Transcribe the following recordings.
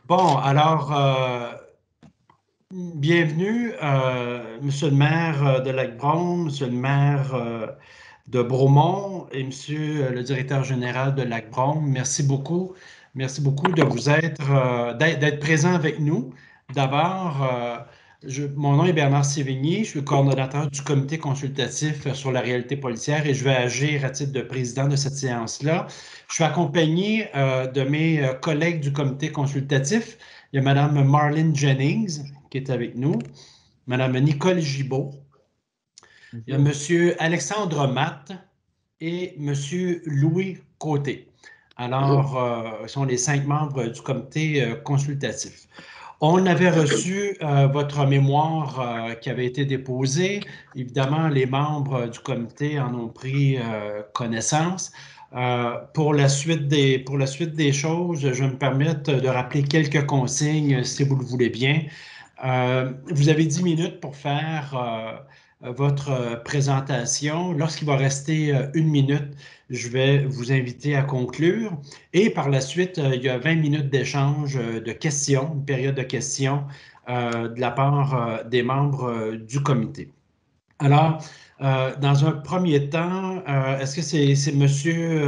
Bon, alors, bienvenue, Monsieur le maire de Lac-Brome, Monsieur le maire de Bromont et Monsieur le directeur général de Lac-Brome. Merci beaucoup de vous être, d'être présent avec nous. D'abord, mon nom est Bernard Sévigny, je suis le coordonnateur du comité consultatif sur la réalité policière et je vais agir à titre de président de cette séance-là. Je suis accompagné de mes collègues du comité consultatif. Il y a Mme Marlene Jennings qui est avec nous, Mme Nicole Gibault, il y a M. Alexandre Matt et M. Louis Côté. Alors, ce sont les 5 membres du comité consultatif. On avait reçu votre mémoire qui avait été déposée. Évidemment, les membres du comité en ont pris connaissance. Pour la suite des choses, je vais me permettre de rappeler quelques consignes, si vous le voulez bien. Vous avez 10 minutes pour faire votre présentation. Lorsqu'il va rester 1 minute, je vais vous inviter à conclure. Et par la suite, il y a 20 minutes d'échange de questions, une période de questions de la part des membres du comité. Alors, dans un premier temps, est-ce que c'est monsieur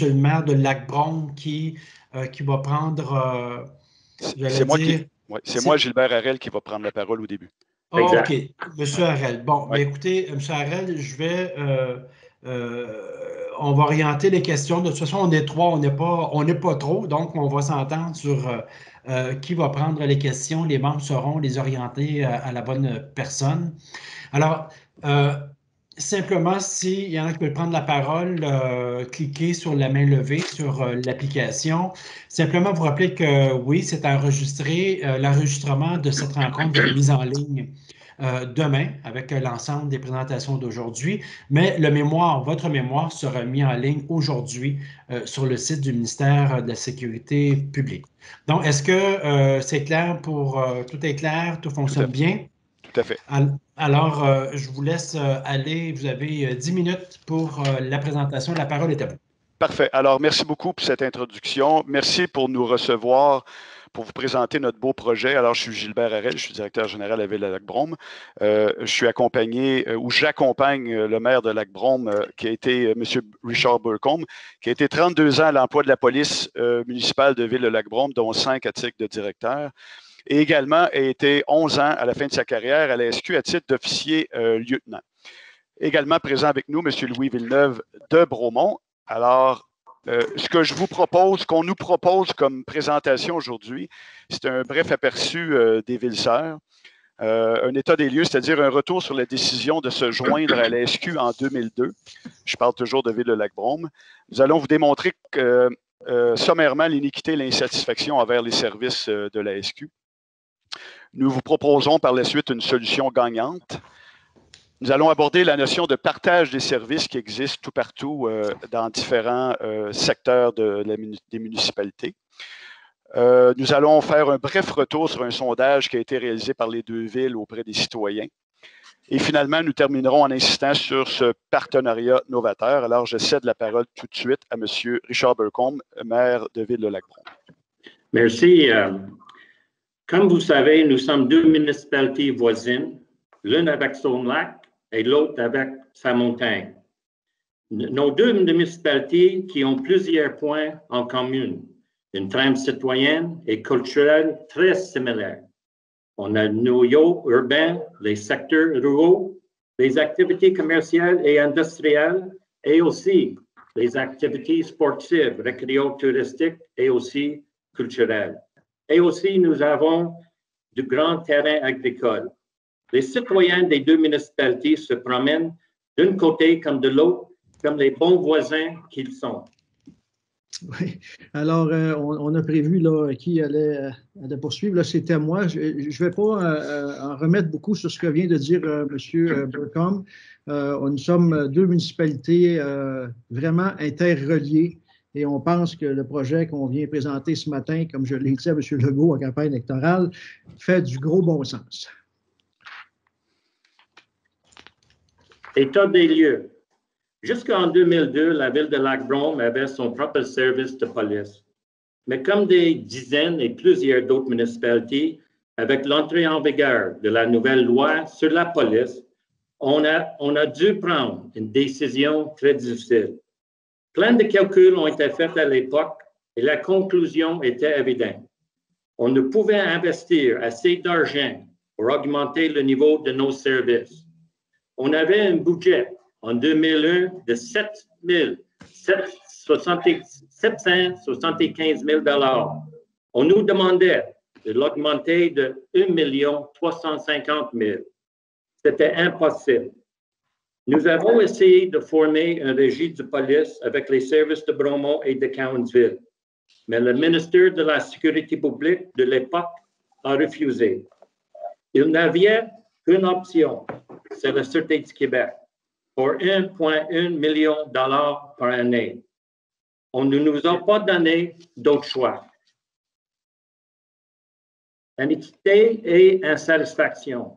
le maire de Lac-Brome qui va prendre, j'allais C'est moi dire... c'est moi, Gilbert Harel, qui va prendre la parole au début. OK, Monsieur Harel. Bon, Oui. bien écoutez, Monsieur Harel, on va orienter les questions. De toute façon, on est trois, on n'est pas trop, donc on va s'entendre sur qui va prendre les questions. Les membres sauront les orienter à la bonne personne. Alors, simplement, s'il y en a qui veulent prendre la parole, cliquez sur la main levée sur l'application. Simplement vous rappeler que oui, c'est enregistré. L'enregistrement de cette rencontre va être mis en ligne demain avec l'ensemble des présentations d'aujourd'hui, mais votre mémoire sera mis en ligne aujourd'hui sur le site du ministère de la Sécurité publique. Donc, est-ce que c'est clair tout est clair, tout fonctionne bien? Tout à fait. Alors, je vous laisse aller. Vous avez 10 minutes pour la présentation. La parole est à vous. Parfait. Alors, merci beaucoup pour cette introduction. Merci pour nous recevoir, pour vous présenter notre beau projet. Alors, je suis Gilbert Harel, je suis directeur général à la Ville de Lac-Brome. Je suis accompagné, ou j'accompagne le maire de Lac-Brome, qui a été M. Richard Burcombe, qui a été 32 ans à l'emploi de la police municipale de Ville de Lac-Brome, dont 5 à titre de directeur. Et également a été 11 ans à la fin de sa carrière à la SQ à titre d'officier lieutenant. Également présent avec nous, M. Louis Villeneuve de Bromont. Alors, ce qu'on nous propose comme présentation aujourd'hui, c'est un bref aperçu des villes-sœurs, un état des lieux, c'est-à-dire un retour sur la décision de se joindre à la SQ en 2002. Je parle toujours de Ville de Lac-Brome. Nous allons vous démontrer sommairement l'iniquité et l'insatisfaction envers les services de la SQ. Nous vous proposons par la suite une solution gagnante. Nous allons aborder la notion de partage des services qui existent tout partout dans différents secteurs des municipalités. Nous allons faire un bref retour sur un sondage qui a été réalisé par les deux villes auprès des citoyens. Et finalement, nous terminerons en insistant sur ce partenariat novateur. Alors, je cède la parole tout de suite à M. Richard Burcombe, maire de Ville de Lac-Brome. Merci. Comme vous savez, nous sommes deux municipalités voisines, l'une avec son lac et l'autre avec sa montagne. Nos deux municipalités qui ont plusieurs points en commun, une trame citoyenne et culturelle très similaire. On a le noyau urbain, les secteurs ruraux, les activités commerciales et industrielles et aussi les activités sportives, récréo-touristiques et aussi culturelles. Et aussi, nous avons du grand terrain agricole. Les citoyens des deux municipalités se promènent d'un côté comme de l'autre, comme les bons voisins qu'ils sont. Oui. Alors, on a prévu là, qui allait poursuivre. Là, c'était moi. Je ne vais pas en remettre beaucoup sur ce que vient de dire M. Burcombe. Nous sommes deux municipalités vraiment interreliées. Et on pense que le projet qu'on vient présenter ce matin, comme je l'ai dit à M. Legault en campagne électorale, fait du gros bon sens. État des lieux. Jusqu'en 2002, la ville de Lac-Brome avait son propre service de police. Mais comme des dizaines et plusieurs d'autres municipalités, avec l'entrée en vigueur de la nouvelle loi sur la police, on a dû prendre une décision très difficile. Plein de calculs ont été faits à l'époque et la conclusion était évidente. On ne pouvait investir assez d'argent pour augmenter le niveau de nos services. On avait un budget en 2001 de 775 000 $. On nous demandait de l'augmenter de 1 350 000 $. C'était impossible. Nous avons essayé de former un régie de police avec les services de Bromont et de Cowansville, mais le ministère de la Sécurité publique de l'époque a refusé. Il n'avait qu'une option, c'est la Sûreté du Québec, pour 1,1 million $ par année. On ne nous a pas donné d'autre choix. Iniquité et insatisfaction.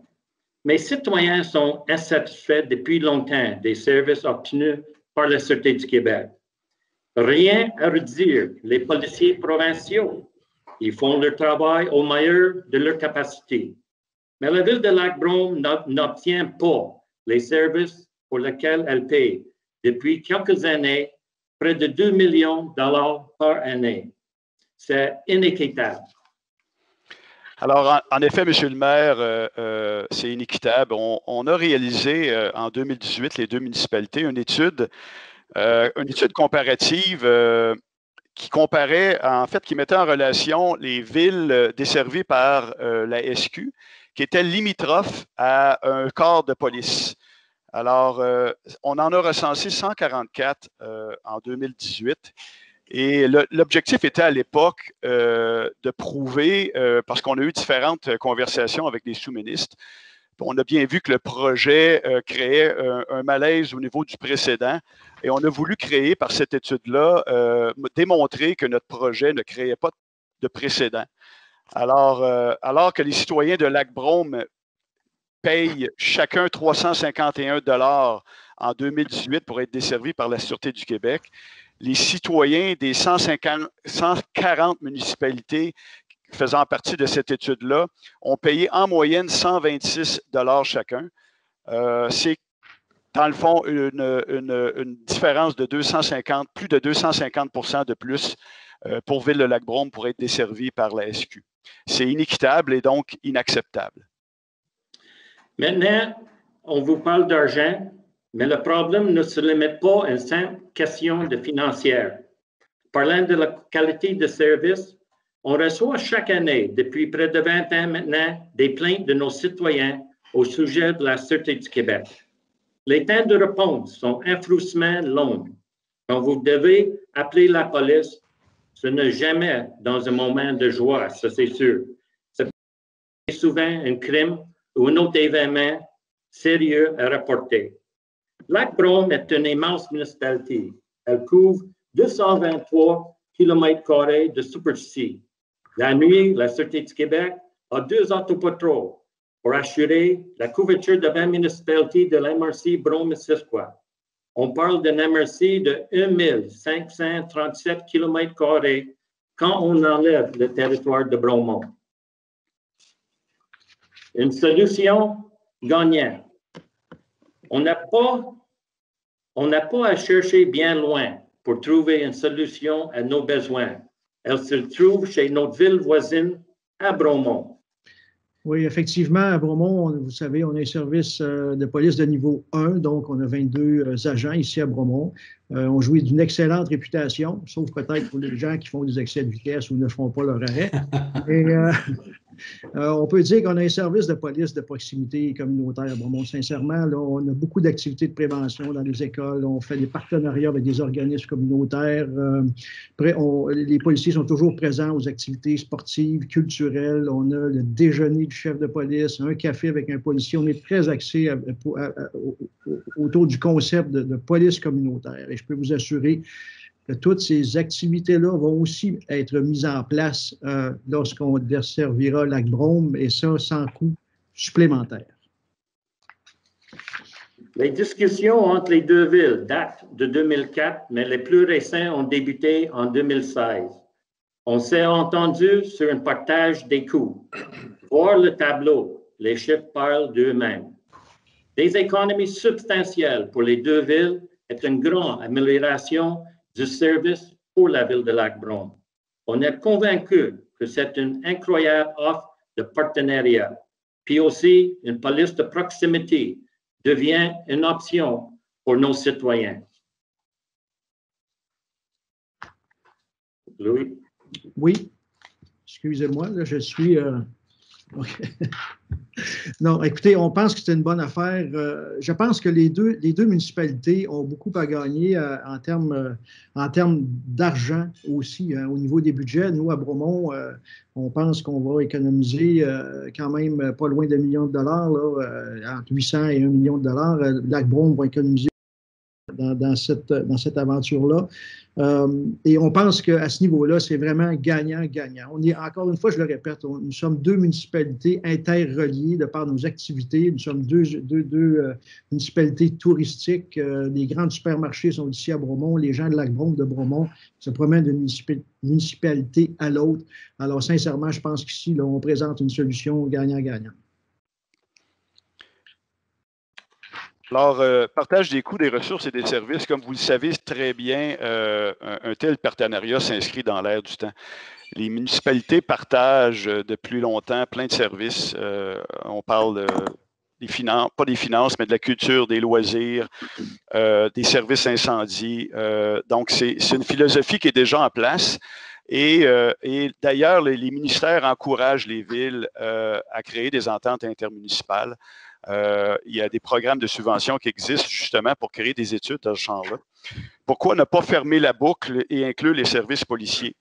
Mes citoyens sont insatisfaits depuis longtemps des services obtenus par la Sûreté du Québec. Rien à redire, les policiers provinciaux, ils font leur travail au meilleur de leur capacité. Mais la ville de Lac-Brome n'obtient pas les services pour lesquels elle paye depuis quelques années près de 2 millions $ par année. C'est inéquitable. Alors, en effet, M. le maire, c'est inéquitable. On a réalisé en 2018, les deux municipalités, une étude comparative qui comparait, en fait, qui mettait en relation les villes desservies par la SQ, qui étaient limitrophes à un corps de police. Alors, on en a recensé 144 en 2018. Et l'objectif était à l'époque de prouver, parce qu'on a eu différentes conversations avec des sous-ministres, on a bien vu que le projet créait un malaise au niveau du précédent et on a voulu créer par cette étude-là, démontrer que notre projet ne créait pas de précédent. Alors que les citoyens de Lac-Brome payent chacun 351 $ en 2018 pour être desservis par la Sûreté du Québec, les citoyens des 140 municipalités faisant partie de cette étude-là ont payé en moyenne 126 $ chacun. C'est dans le fond une différence de plus de 250 % de plus pour Ville de Lac-Brome pour être desservie par la SQ. C'est inéquitable et donc inacceptable. Maintenant, on vous parle d'argent, mais le problème ne se limite pas à une simple question de financière. Parlant de la qualité de service, on reçoit chaque année, depuis près de 20 ans maintenant, des plaintes de nos citoyens au sujet de la Sûreté du Québec. Les temps de réponse sont affreusement longs. Quand vous devez appeler la police, ce n'est jamais dans un moment de joie, ça c'est sûr. C'est souvent un crime ou un autre événement sérieux à rapporter. Lac-Brome est une immense municipalité. Elle couvre 223 km² de superficie. La nuit, la Sûreté du Québec a 2 autopatrons pour assurer la couverture de 20 municipalités de l'MRC Brome-Missisquoi. On parle d'une MRC de 1 537 km² quand on enlève le territoire de Bromont. Une solution gagnante. On n'a pas à chercher bien loin pour trouver une solution à nos besoins. Elle se trouve chez notre ville voisine, à Bromont. Oui, effectivement, à Bromont, vous savez, on a un service de police de niveau 1, donc on a 22 agents ici à Bromont. On jouit d'une excellente réputation, sauf peut-être pour les gens qui font des excès de vitesse ou ne font pas leur arrêt. Et, on peut dire qu'on a un service de police de proximité communautaire à Bromont. Sincèrement, là, on a beaucoup d'activités de prévention dans les écoles. On fait des partenariats avec des organismes communautaires. Les policiers sont toujours présents aux activités sportives, culturelles. On a le déjeuner du chef de police, un café avec un policier. On est très axé autour du concept de police communautaire. Et je peux vous assurer que toutes ces activités-là vont aussi être mises en place lorsqu'on desservira Lac-Brome, et ça sans coût supplémentaire. Les discussions entre les deux villes datent de 2004, mais les plus récents ont débuté en 2016. On s'est entendu sur un partage des coûts. Voir le tableau, les chiffres parlent d'eux-mêmes. Des économies substantielles pour les deux villes est une grande amélioration du service pour la ville de Lac-Brome. On est convaincu que c'est une incroyable offre de partenariat. Puis aussi, une police de proximité devient une option pour nos citoyens. Louis? Oui, excusez-moi, là, je suis... Non, écoutez, on pense que c'est une bonne affaire. Je pense que les deux municipalités ont beaucoup à gagner en termes d'argent aussi, hein, au niveau des budgets. Nous, à Bromont, on pense qu'on va économiser quand même pas loin d'$1 million, là, entre 800 et $1 million. Lac-Brome va économiser dans cette aventure-là. Et on pense qu'à ce niveau-là, c'est vraiment gagnant-gagnant. On est, encore une fois, je le répète, nous sommes deux municipalités interreliées de par nos activités. Nous sommes deux municipalités touristiques. Les grands supermarchés sont ici à Bromont. Les gens de Lac-Brome, de Bromont, se promènent d'une municipalité à l'autre. Alors, sincèrement, je pense qu'ici, là, on présente une solution gagnant-gagnant. Alors, partage des coûts, des ressources et des services, comme vous le savez très bien, un tel partenariat s'inscrit dans l'ère du temps. Les municipalités partagent depuis longtemps plein de services. On parle des finances, pas des finances, mais de la culture, des loisirs, des services incendies. Donc, c'est une philosophie qui est déjà en place. Et d'ailleurs, les ministères encouragent les villes à créer des ententes intermunicipales. Il y a des programmes de subvention qui existent justement pour créer des études dans ce genre-là. Pourquoi ne pas fermer la boucle et inclure les services policiers?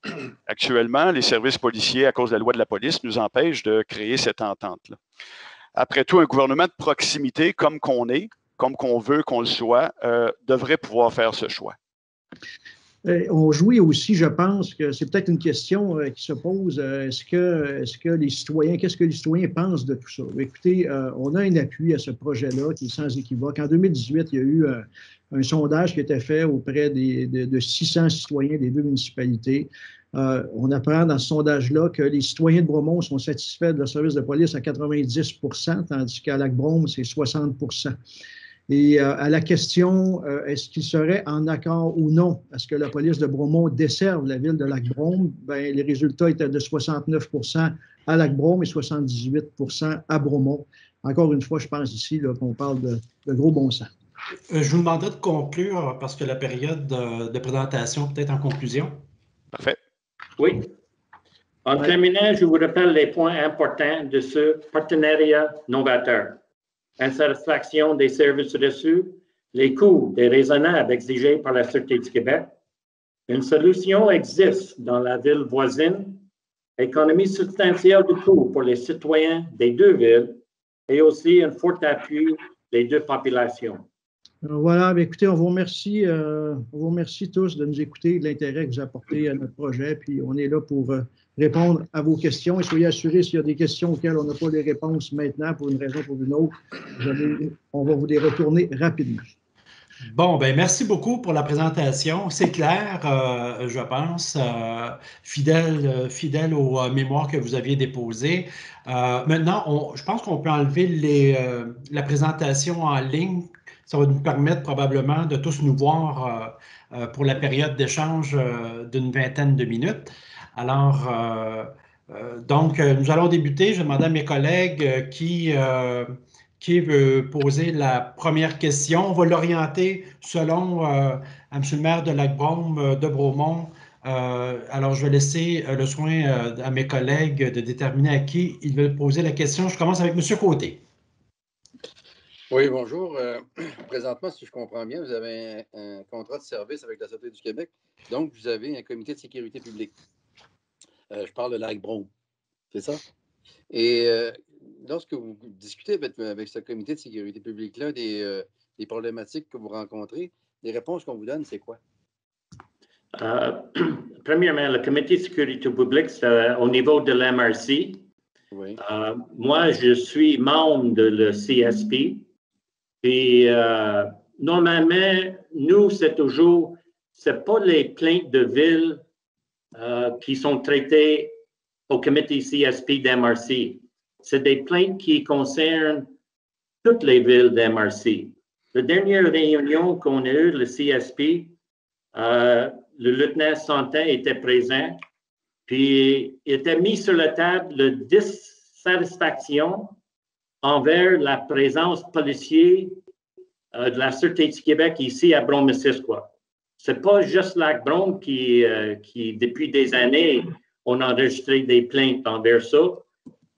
Actuellement, les services policiers, à cause de la loi de la police, nous empêchent de créer cette entente-là. Après tout, un gouvernement de proximité, comme qu'on est, comme qu'on veut qu'on le soit, devrait pouvoir faire ce choix. On jouit aussi, je pense que c'est peut-être une question qui se pose. Est-ce que les citoyens, qu'est-ce que les citoyens pensent de tout ça? Écoutez, on a un appui à ce projet-là qui est sans équivoque. En 2018, il y a eu un sondage qui a été fait auprès de 600 citoyens des deux municipalités. On apprend dans ce sondage-là que les citoyens de Bromont sont satisfaits de leur service de police à 90 %, tandis qu'à Lac-Brome, c'est 60 %. Et à la question, est-ce qu'il serait en accord ou non à ce que la police de Bromont desserve la ville de Lac-Brome? Bien, les résultats étaient de 69 % à Lac-Brome et 78 % à Bromont. Encore une fois, je pense ici qu'on parle de gros bon sens. Je vous demanderai de conclure parce que la période de présentation peut être en conclusion. Parfait. Oui. En terminant, je vous rappelle les points importants de ce partenariat novateur. Insatisfaction des services reçus, les coûts déraisonnables exigés par la Sûreté du Québec. Une solution existe dans la ville voisine, économie substantielle de coûts pour les citoyens des deux villes et aussi un fort appui des deux populations. Voilà, bien, écoutez, on vous remercie tous de nous écouter et de l'intérêt que vous apportez à notre projet. Puis on est là pour répondre à vos questions. Et soyez assurés, s'il y a des questions auxquelles on n'a pas les réponses maintenant, pour une raison ou pour une autre, on va vous les retourner rapidement. Bon, ben merci beaucoup pour la présentation. C'est clair, je pense, fidèle aux mémoires que vous aviez déposées. Maintenant, je pense qu'on peut enlever la présentation en ligne. Ça va nous permettre probablement de tous nous voir pour la période d'échange d'une vingtaine de minutes. Alors, donc, nous allons débuter. Je vais demander à mes collègues qui veut poser la première question. On va l'orienter selon à M. le maire de Lac-Brome, de Bromont. Alors, je vais laisser le soin à mes collègues de déterminer à qui ils veulent poser la question. Je commence avec M. Côté. Oui, bonjour. Présentement, si je comprends bien, vous avez un contrat de service avec la Sûreté du Québec. Donc, vous avez un comité de sécurité publique. Je parle de Lac-Brome, c'est ça? Et lorsque vous discutez avec ce comité de sécurité publique-là des problématiques que vous rencontrez, les réponses qu'on vous donne, c'est quoi? Premièrement, le comité de sécurité publique, c'est au niveau de l'MRC. Oui. Moi, je suis membre de le CSP. Puis, normalement, nous, c'est pas les plaintes de ville qui sont traitées au comité CSP d'MRC. C'est des plaintes qui concernent toutes les villes d'MRC. La dernière réunion qu'on a eue, le CSP, le lieutenant Santin était présent, puis il était mis sur la table la dissatisfaction envers la présence policière de la Sûreté du Québec ici à Brome-Missisquoi. Ce n'est pas juste Lac-Brome qui, depuis des années, on a enregistré des plaintes envers ça,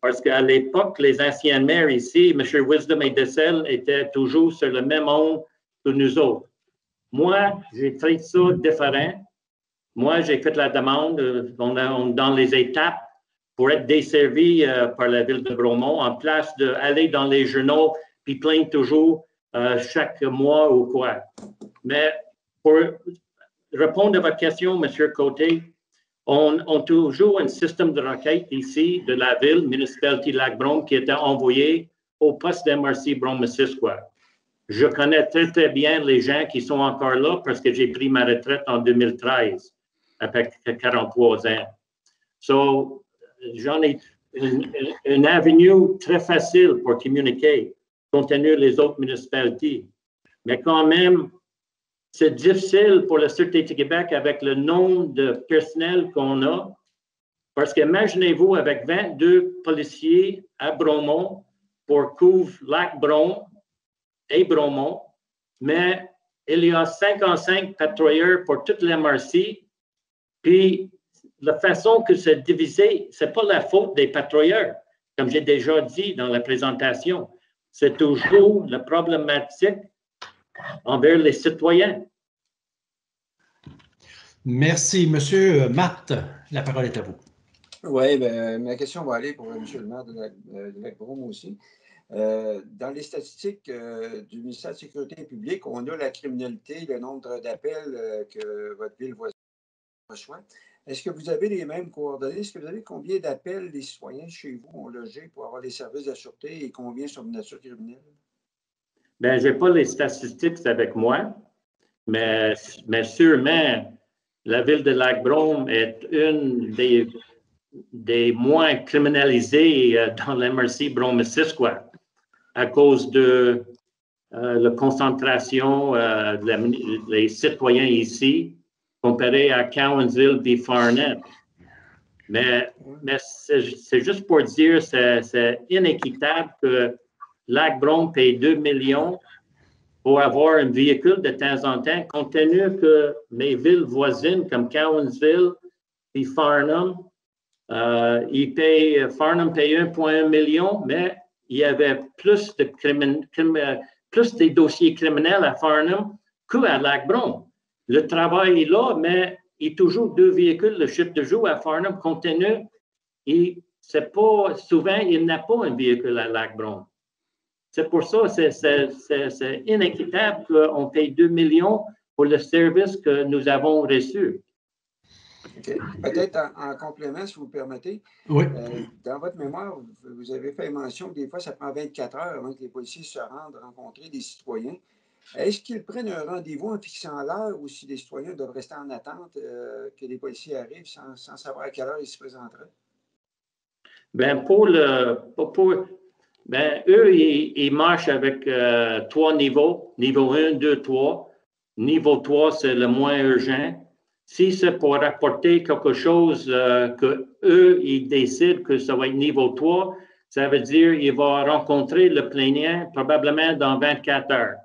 parce qu'à l'époque, les anciens maires ici, M. Wisdom et Dessel, étaient toujours sur le même onde que nous autres. Moi, j'ai traité ça différent. Moi, j'ai fait la demande, on est dans les étapes pour être desservi par la ville de Bromont, en place d'aller dans les journaux puis plaindre toujours chaque mois ou quoi. Mais pour répondre à votre question, M. Côté, on a toujours un système de requête ici de la ville, municipalité Lac-Brome, qui était envoyé au poste d'MRC Brome-Missisquoi. Je connais très, très bien les gens qui sont encore là parce que j'ai pris ma retraite en 2013, avec 43 ans. So, j'en ai une avenue très facile pour communiquer, compte tenu des autres municipalités. Mais quand même, c'est difficile pour la Sûreté du Québec avec le nombre de personnel qu'on a. Parce qu'imaginez-vous, avec 22 policiers à Bromont pour couvrir Lac-Brome et Bromont, mais il y a 55 patrouilleurs pour toute l'MRC. Puis, la façon que c'est divisé, ce n'est pas la faute des patrouilleurs, comme j'ai déjà dit dans la présentation. C'est toujours la problématique envers les citoyens. Merci. Monsieur Matt, la parole est à vous. Oui, ben, ma question va aller pour M. le maire de Lac-Brome aussi. Dans les statistiques du ministère de la Sécurité publique, on a la criminalité, le nombre d'appels que votre ville reçoit. Est-ce que vous avez les mêmes coordonnées? Est-ce que vous avez combien d'appels les citoyens chez vous ont logé pour avoir les services de sûreté et combien sont de nature criminelle? Bien, je n'ai pas les statistiques avec moi, mais sûrement, la ville de Lac-Brome est une des moins criminalisées dans l'MRC Brome-Missisquoi à cause de la concentration des citoyens ici comparé à Cowansville et Farnham. Mais c'est juste pour dire que c'est inéquitable que Lac-Brome paye 2 millions pour avoir un véhicule de temps en temps, compte tenu que mes villes voisines comme Cowansville et Farnham, Farnham paye 1,1 million, mais il y avait plus de dossiers criminels à Farnham qu'à Lac-Brome. Le travail est là, mais il y a toujours 2 véhicules de chiffre de jour à Farnham compte tenu. Et c'est pas, souvent, il n'y a pas un véhicule à Lac-Brome. C'est pour ça que c'est inéquitable qu'on paye 2 millions pour le service que nous avons reçu. Okay. Peut-être en complément, si vous le permettez. Oui. Dans votre mémoire, vous avez fait mention que des fois, ça prend 24 heures avant que les policiers se rendent rencontrer des citoyens. Est-ce qu'ils prennent un rendez-vous en fixant l'heure ou si les citoyens doivent rester en attente que les policiers arrivent sans savoir à quelle heure ils se présenteraient? Bien, eux, ils marchent avec 3 niveaux. Niveau 1, 2, 3. Niveau 3, c'est le moins urgent. Si c'est pour rapporter quelque chose qu'eux, ils décident que ça va être niveau 3, ça veut dire qu'il va rencontrer le plaignant probablement dans 24 heures.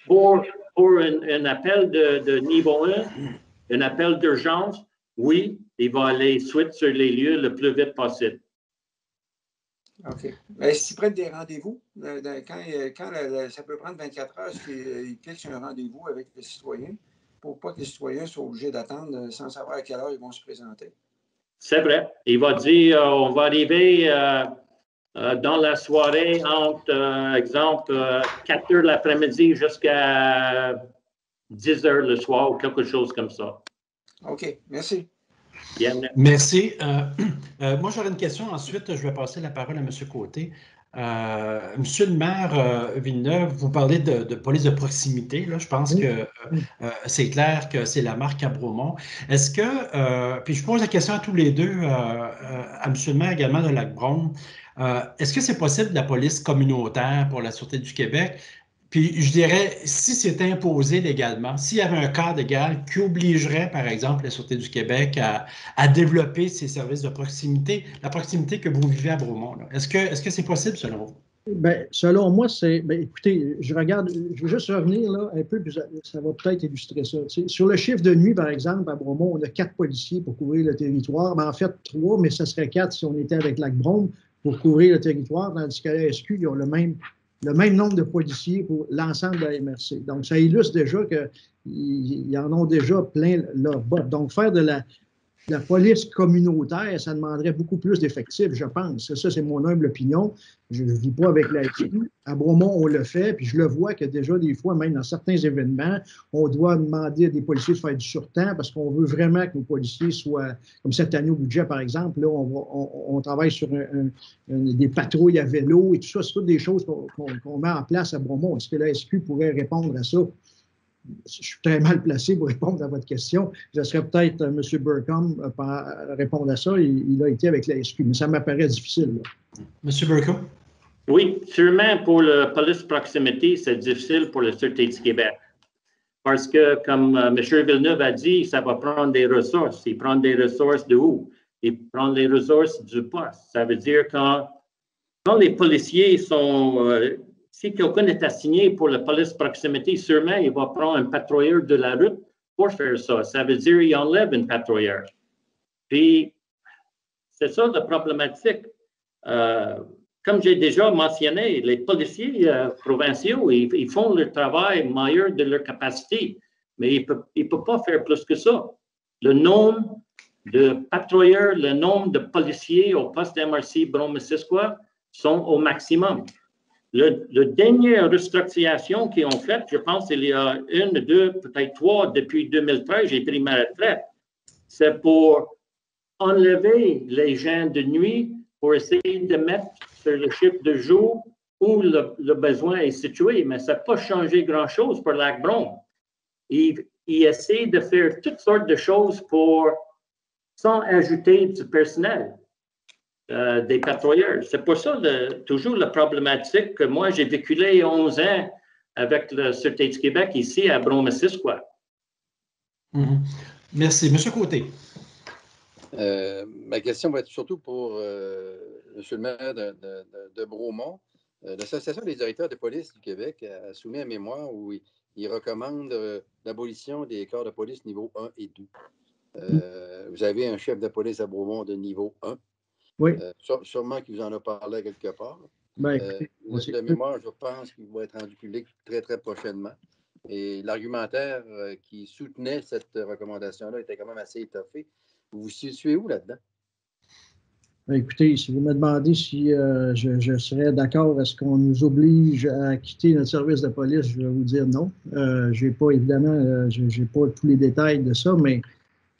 Pour un appel de niveau 1, un appel d'urgence, oui, il va aller suite sur les lieux le plus vite possible. OK. Est-ce qu'ils prennent des rendez-vous? Quand ça peut prendre 24 heures, est-ce qu'ils fixent un rendez-vous avec les citoyens pour pas que les citoyens soient obligés d'attendre sans savoir à quelle heure ils vont se présenter? C'est vrai. Il va dire on va arriver dans la soirée entre, exemple, 4 heures l'après-midi jusqu'à 10 heures le soir ou quelque chose comme ça. OK. Merci. Bien. Merci. Moi, j'aurais une question. Ensuite, je vais passer la parole à M. Côté. Monsieur le maire Villeneuve, vous parlez de police de proximité. Là, je pense que c'est clair que c'est la marque à Bromont. Est-ce que, puis je pose la question à tous les deux, à monsieur le maire également de Lac-Brome, est-ce que c'est possible de la police communautaire pour la Sûreté du Québec? Puis je dirais, si c'était imposé légalement, s'il y avait un cadre légal qui obligerait, par exemple, la Sûreté du Québec à développer ses services de proximité, la proximité que vous vivez à Bromont, est-ce que c'est possible selon vous? Ben, selon moi, c'est. Ben, écoutez, je veux juste revenir là, un peu, puis ça va peut-être illustrer ça. Tu sais, sur le chiffre de nuit, par exemple, à Bromont, on a 4 policiers pour couvrir le territoire. Ben, en fait, 3, mais ça serait 4 si on était avec Lac-Brome pour couvrir le territoire, tandis qu'à la SQ, ils ont le même nombre de policiers pour l'ensemble de la MRC. Donc, ça illustre déjà qu'ils en ont déjà plein leur botte. Donc, faire de la police communautaire, ça demanderait beaucoup plus d'effectifs, je pense. Ça, c'est mon humble opinion. Je ne vis pas avec la SQ. À Bromont, on le fait, puis je le vois que déjà, des fois, même dans certains événements, on doit demander à des policiers de faire du surtemps parce qu'on veut vraiment que nos policiers soient, comme cette année au budget, par exemple, là, on travaille sur des patrouilles à vélo et tout ça. C'est toutes des choses qu'on met en place à Bromont. Est-ce que la SQ pourrait répondre à ça? Je suis très mal placé pour répondre à votre question. Je serais peut-être M. Burcombe à répondre à ça. Il a été avec la SQ, mais ça m'apparaît difficile. Là. M. Burcombe? Oui, sûrement pour la police proximité, c'est difficile pour la Sûreté du Québec. Parce que, comme M. Villeneuve a dit, ça va prendre des ressources. Il prend des ressources de où? Il prend les ressources du poste. Ça veut dire quand les policiers sont... si quelqu'un est assigné pour la police proximité, sûrement, il va prendre un patrouilleur de la route pour faire ça. Ça veut dire qu'il enlève un patrouilleur. Puis, c'est ça la problématique. Comme j'ai déjà mentionné, les policiers provinciaux, ils font leur travail meilleur de leur capacité, mais ils ne peuvent pas faire plus que ça. Le nombre de patrouilleurs, le nombre de policiers au poste MRC Brome-Missisquoi sont au maximum. La dernière restructuration qu'ils ont faite, je pense qu'il y a 1, 2, peut-être 3 depuis 2013, j'ai pris ma retraite. C'est pour enlever les gens de nuit pour essayer de mettre sur le chiffre de jour où le besoin est situé, mais ça n'a pas changé grand-chose pour Lac-Brome. Ils essaient de faire toutes sortes de choses sans ajouter du personnel. Des patrouilleurs. C'est pour ça toujours la problématique que moi, j'ai vécu 11 ans avec la Sûreté du Québec ici à Brome-Missisquoi. Merci. Monsieur Côté. Ma question va être surtout pour Monsieur le maire de Bromont. L'Association des directeurs de police du Québec a soumis un mémoire où il recommande l'abolition des corps de police niveau 1 et 2. Vous avez un chef de police à Bromont de niveau 1. Oui. Sûrement qu'il vous en a parlé quelque part. Ben, le mémoire, je pense qu'il va être rendu public très, très prochainement. Et l'argumentaire qui soutenait cette recommandation-là était quand même assez étoffé. Vous vous situez où là-dedans? Ben, écoutez, si vous me demandez si je serais d'accord à ce qu'on nous oblige à quitter notre service de police, je vais vous dire non. Je n'ai pas, évidemment, j'ai pas tous les détails de ça, mais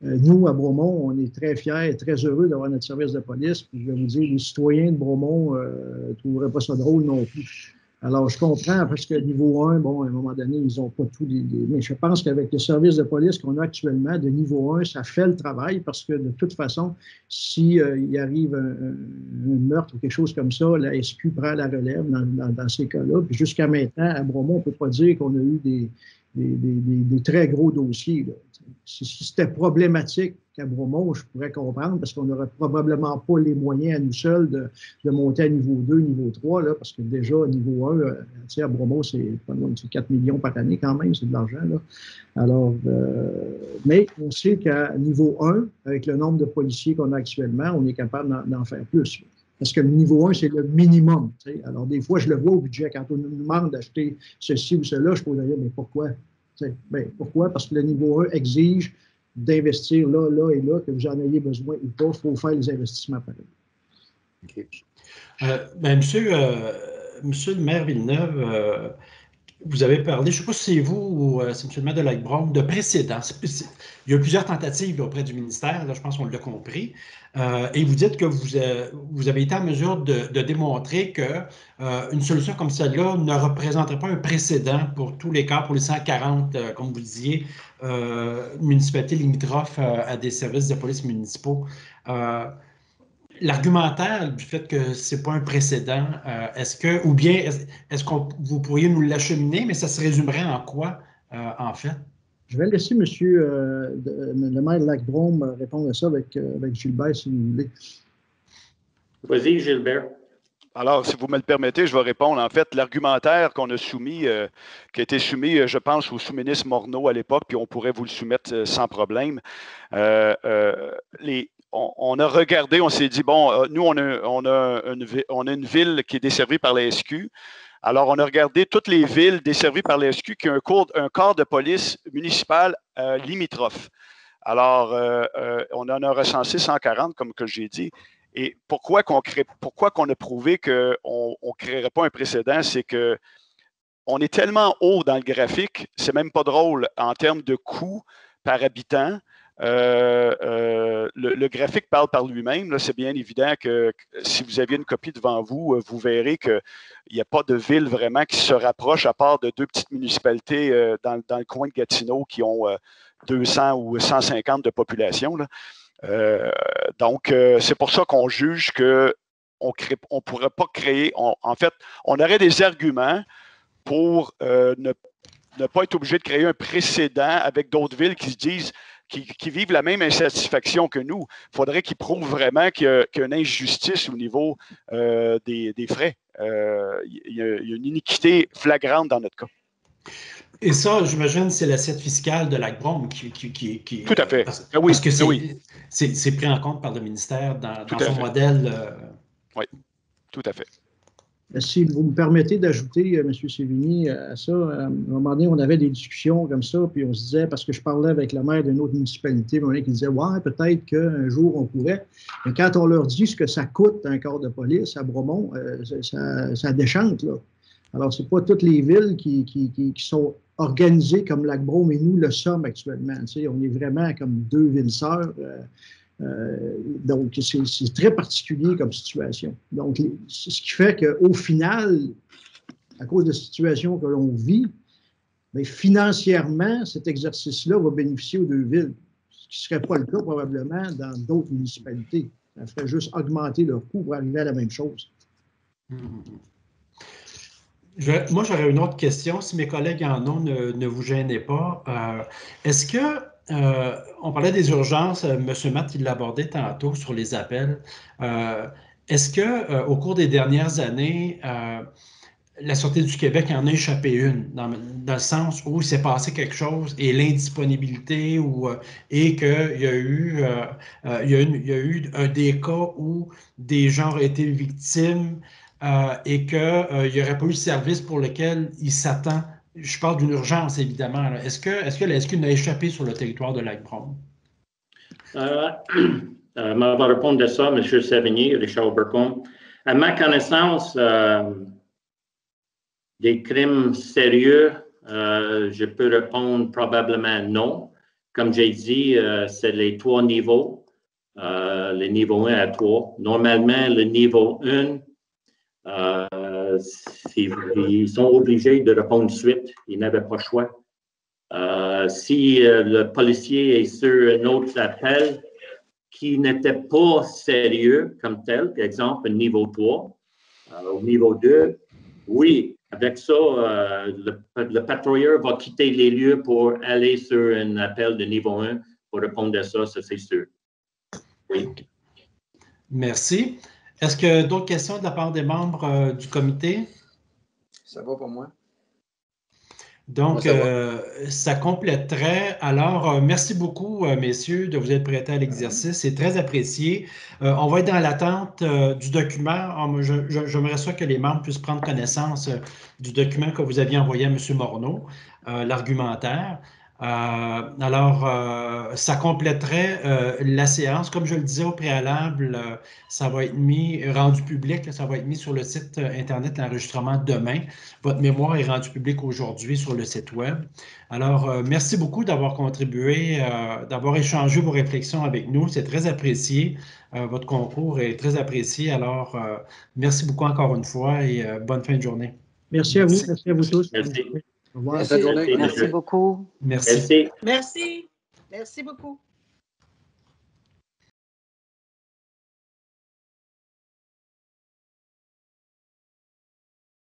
nous, à Bromont, on est très fiers et très heureux d'avoir notre service de police. Puis je vais vous dire, les citoyens de Bromont ne trouveraient pas ça drôle non plus. Alors, je comprends parce que niveau 1, bon, à un moment donné, ils n'ont pas tous les... Mais je pense qu'avec le service de police qu'on a actuellement, de niveau 1, ça fait le travail parce que de toute façon, s'il arrive un meurtre ou quelque chose comme ça, la SQ prend la relève dans ces cas-là. Puis jusqu'à maintenant, à Bromont, on ne peut pas dire qu'on a eu des très gros dossiers. Là. Si c'était problématique à Bromont, je pourrais comprendre parce qu'on n'aurait probablement pas les moyens à nous seuls de monter à niveau 2, niveau 3, là, parce que déjà, à niveau 1, à Bromont, c'est 4 millions par année quand même, c'est de l'argent. Là. Alors, mais on sait qu'à niveau 1, avec le nombre de policiers qu'on a actuellement, on est capable d'en faire plus. Parce que le niveau 1, c'est le minimum. T'sais. Alors, des fois, je le vois au budget. Quand on nous demande d'acheter ceci ou cela, je peux dire, mais pourquoi? Ben, pourquoi? Parce que le niveau 1 exige d'investir là, là et là, que vous en ayez besoin ou pas. Il faut faire les investissements pareils. Okay. Ben, monsieur le maire Villeneuve, vous avez parlé, je ne sais pas si c'est vous ou c'est M. le maire de Lac-Brome, de précédents. Il y a eu plusieurs tentatives là, auprès du ministère, là, je pense qu'on l'a compris. Et vous dites que vous avez été en mesure de démontrer qu'une solution comme celle-là ne représenterait pas un précédent pour tous les cas, pour les 140, comme vous disiez, municipalités limitrophes à des services de police municipaux. L'argumentaire du fait que ce n'est pas un précédent, ou bien est-ce que vous pourriez nous l'acheminer, mais ça se résumerait en quoi, en fait? Je vais laisser le maire de Lac-Brome répondre à ça avec Gilbert, si vous voulez. Vas-y, Gilbert. Alors, si vous me le permettez, je vais répondre. En fait, l'argumentaire qu'on a soumis, qui a été soumis, je pense, au sous-ministre Morneau à l'époque, puis on pourrait vous le soumettre sans problème. On a regardé, on s'est dit, bon, nous, on a une ville qui est desservie par la SQ. Alors, on a regardé toutes les villes desservies par la SQ qui ont un corps de police municipal limitrophe. Alors, on en a recensé 140, comme que j'ai dit. Et pourquoi qu'on a prouvé qu'on ne créerait pas un précédent, c'est qu'on est tellement haut dans le graphique, c'est même pas drôle en termes de coûts par habitant. Le graphique parle par lui-même. C'est bien évident que si vous aviez une copie devant vous, vous verrez qu'il n'y a pas de ville vraiment qui se rapproche, à part de deux petites municipalités dans le coin de Gatineau qui ont 200 ou 150 de population. Là. Donc, c'est pour ça qu'on juge qu'on ne pourrait pas créer. En fait, on aurait des arguments pour ne pas être obligé de créer un précédent avec d'autres villes qui se disent qui vivent la même insatisfaction que nous. Il faudrait qu'ils prouvent vraiment qu'il y a une injustice au niveau des frais. Il y a une iniquité flagrante dans notre cas. Et ça, j'imagine, c'est l'assiette fiscale de Lac-Brome qui… Tout à fait. Parce oui, que oui. C'est pris en compte par le ministère dans son modèle. Oui, tout à fait. Si vous me permettez d'ajouter, M. Sévigny, à ça, à un moment donné, on avait des discussions comme ça, puis on se disait, parce que je parlais avec le maire d'une autre municipalité, qui disait, ouais, peut-être qu'un jour on pourrait. Mais quand on leur dit ce que ça coûte un corps de police à Bromont, ça déchante, là. Alors, ce n'est pas toutes les villes qui sont organisées comme Lac-Brome et nous le sommes actuellement. Tu sais, on est vraiment comme deux villes sœurs. Donc, c'est très particulier comme situation. Donc, ce qui fait qu'au final, à cause de la situation que l'on vit, bien, financièrement, cet exercice-là va bénéficier aux deux villes, ce qui ne serait pas le cas probablement dans d'autres municipalités. Ça ferait juste augmenter leur coût pour arriver à la même chose. Moi, j'aurais une autre question. Si mes collègues en ont, ne vous gênez pas. Est-ce que on parlait des urgences, M. Matt, il l'abordait tantôt sur les appels. Est-ce qu'au cours des dernières années, la Sûreté du Québec en a échappé une, dans le sens où il s'est passé quelque chose et l'indisponibilité et qu'il y a eu, des cas où des gens auraient été victimes et qu'il n'y aurait pas eu de service pour lequel il s'attend. Je parle d'une urgence, évidemment. Est-ce que la SQ n'a échappé sur le territoire de Lac-Brome? Je vais répondre à ça, M. Sévigny, Richard Burcombe. À ma connaissance, des crimes sérieux, je peux répondre probablement non. Comme j'ai dit, c'est les 3 niveaux, les niveaux 1 à 3. Normalement, le niveau 1, ils sont obligés de répondre de suite. Ils n'avaient pas le choix. Si le policier est sur un autre appel qui n'était pas sérieux comme tel, par exemple, niveau 3, au niveau 2, oui, avec ça, le patrouilleur va quitter les lieux pour aller sur un appel de niveau 1 pour répondre à ça, ça c'est sûr. Oui. Merci. Est-ce que d'autres questions de la part des membres du comité? Ça va pour moi. Donc, ça compléterait. Alors, merci beaucoup, messieurs, de vous être prêtés à l'exercice. C'est très apprécié. On va être dans l'attente du document. J'aimerais ça que les membres puissent prendre connaissance du document que vous aviez envoyé à M. Morneau, l'argumentaire. Alors, ça compléterait la séance. Comme je le disais au préalable, ça va être rendu public, là, ça va être mis sur le site Internet, l'enregistrement demain. Votre mémoire est rendue publique aujourd'hui sur le site Web. Alors, merci beaucoup d'avoir contribué, d'avoir échangé vos réflexions avec nous. C'est très apprécié. Votre concours est très apprécié. Alors, merci beaucoup encore une fois et bonne fin de journée. Merci à vous. Merci à vous tous. Merci. Au revoir. Merci. Merci beaucoup. Merci. Merci. Merci. Merci beaucoup.